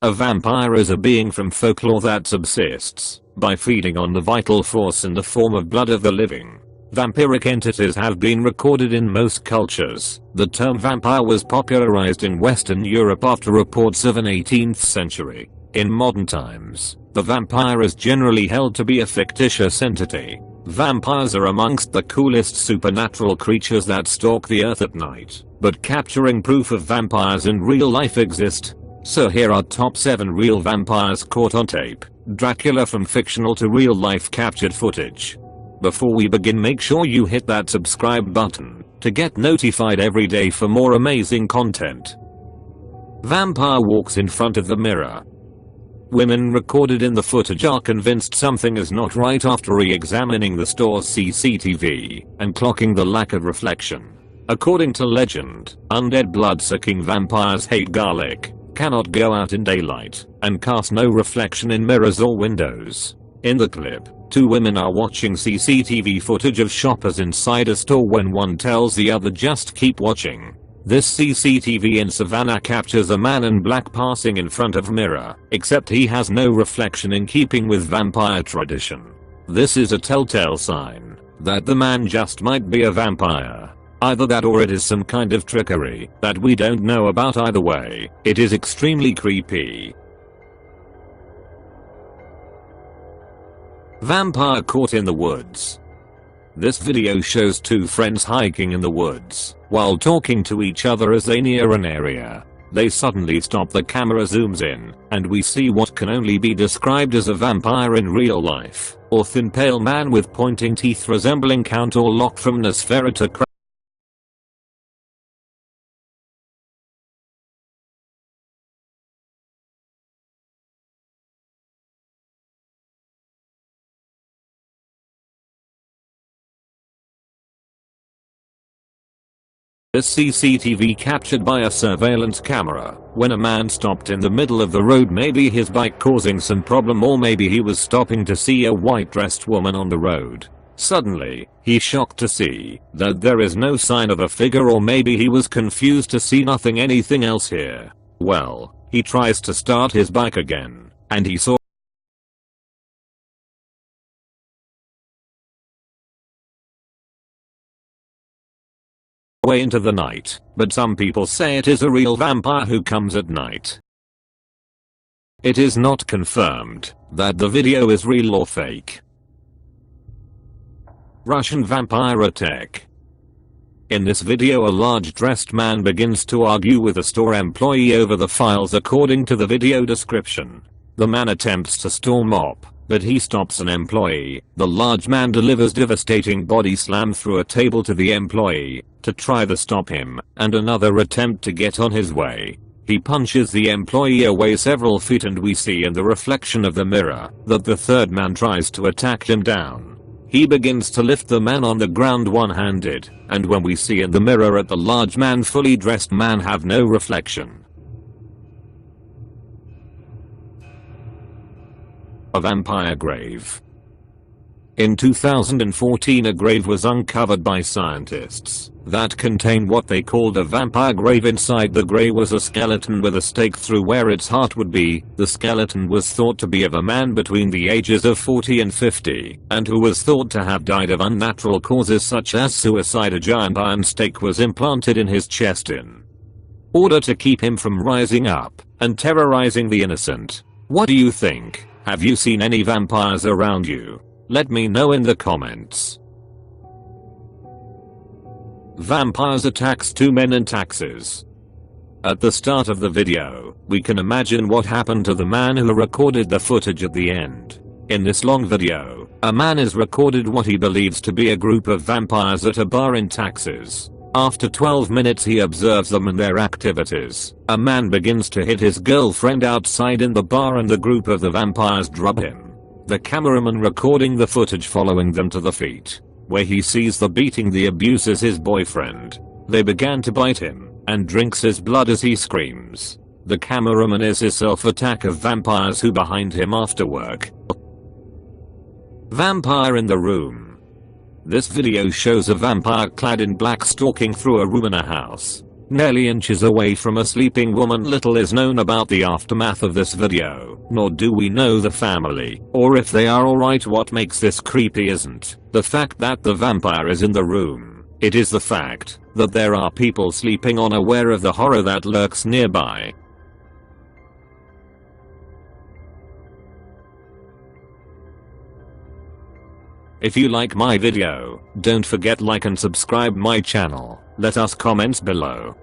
A vampire is a being from folklore that subsists by feeding on the vital force in the form of blood of the living. Vampiric entities have been recorded in most cultures. The term vampire was popularized in Western Europe after reports of an 18th century. In modern times, the vampire is generally held to be a fictitious entity. Vampires are amongst the coolest supernatural creatures that stalk the earth at night, but capturing proof of vampires in real life exist. So here are top 7 real vampires caught on tape. Dracula from fictional to real life captured footage. Before we begin, make sure you hit that subscribe button to get notified every day for more amazing content. Vampire walks in front of the mirror. Women recorded in the footage are convinced something is not right after re-examining the store's CCTV and clocking the lack of reflection. According to legend, undead blood-sucking vampires hate garlic, cannot go out in daylight, and cast no reflection in mirrors or windows. In the clip, 2 women are watching CCTV footage of shoppers inside a store when one tells the other just keep watching. This CCTV in Savannah captures a man in black passing in front of mirror, except he has no reflection in keeping with vampire tradition. This is a telltale sign that the man just might be a vampire. Either that or it is some kind of trickery that we don't know about. Either way, it is extremely creepy. Vampire caught in the woods. This video shows 2 friends hiking in the woods while talking to each other as they near an area. They suddenly stop, the camera zooms in, and we see what can only be described as a vampire in real life, or thin pale man with pointing teeth resembling Count Orlok from Nosferatu. This CCTV captured by a surveillance camera when a man stopped in the middle of the road, maybe his bike causing some problem, or maybe he was stopping to see a white dressed woman on the road. Suddenly, he's shocked to see that there is no sign of a figure, or maybe he was confused to see anything else here. Well, he tries to start his bike again, and he saw way into the night, but some people say it is a real vampire who comes at night. It is not confirmed that the video is real or fake. Russian vampire attack. In this video, a large dressed man begins to argue with a store employee over the files. According to the video description, the man attempts to storm up, but he stops an employee. The large man delivers devastating body slam through a table to the employee to try to stop him, and another attempt to get on his way. He punches the employee away several feet, and we see in the reflection of the mirror that the third man tries to attack him down. He begins to lift the man on the ground one-handed, and when we see in the mirror at the large man, fully dressed man have no reflection. A vampire grave. In 2014, a grave was uncovered by scientists that contained what they called a vampire grave. Inside the grave was a skeleton with a stake through where its heart would be. The skeleton was thought to be of a man between the ages of 40 and 50, and who was thought to have died of unnatural causes such as suicide. A giant iron stake was implanted in his chest in order to keep him from rising up and terrorizing the innocent. What do you think? Have you seen any vampires around you? Let me know in the comments. Vampires attacks 2 men in taxis. At the start of the video, we can imagine what happened to the man who recorded the footage at the end. In this long video, a man is recorded what he believes to be a group of vampires at a bar in Texas. After 12 minutes he observes them and their activities. A man begins to hit his girlfriend outside in the bar and the group of the vampires drop him. The cameraman recording the footage following them to the feet, where he sees the beating the abuses his boyfriend. They began to bite him and drinks his blood as he screams. The cameraman is his self-attack of vampires who behind him after work. Vampire in the room. This video shows a vampire clad in black stalking through a room in a house. nearly inches away from a sleeping woman. Little is known about the aftermath of this video, nor do we know the family, or if they are alright. What makes this creepy isn't the fact that the vampire is in the room, it is the fact that there are people sleeping unaware of the horror that lurks nearby. If you like my video, don't forget like and subscribe my channel. Let us comments below.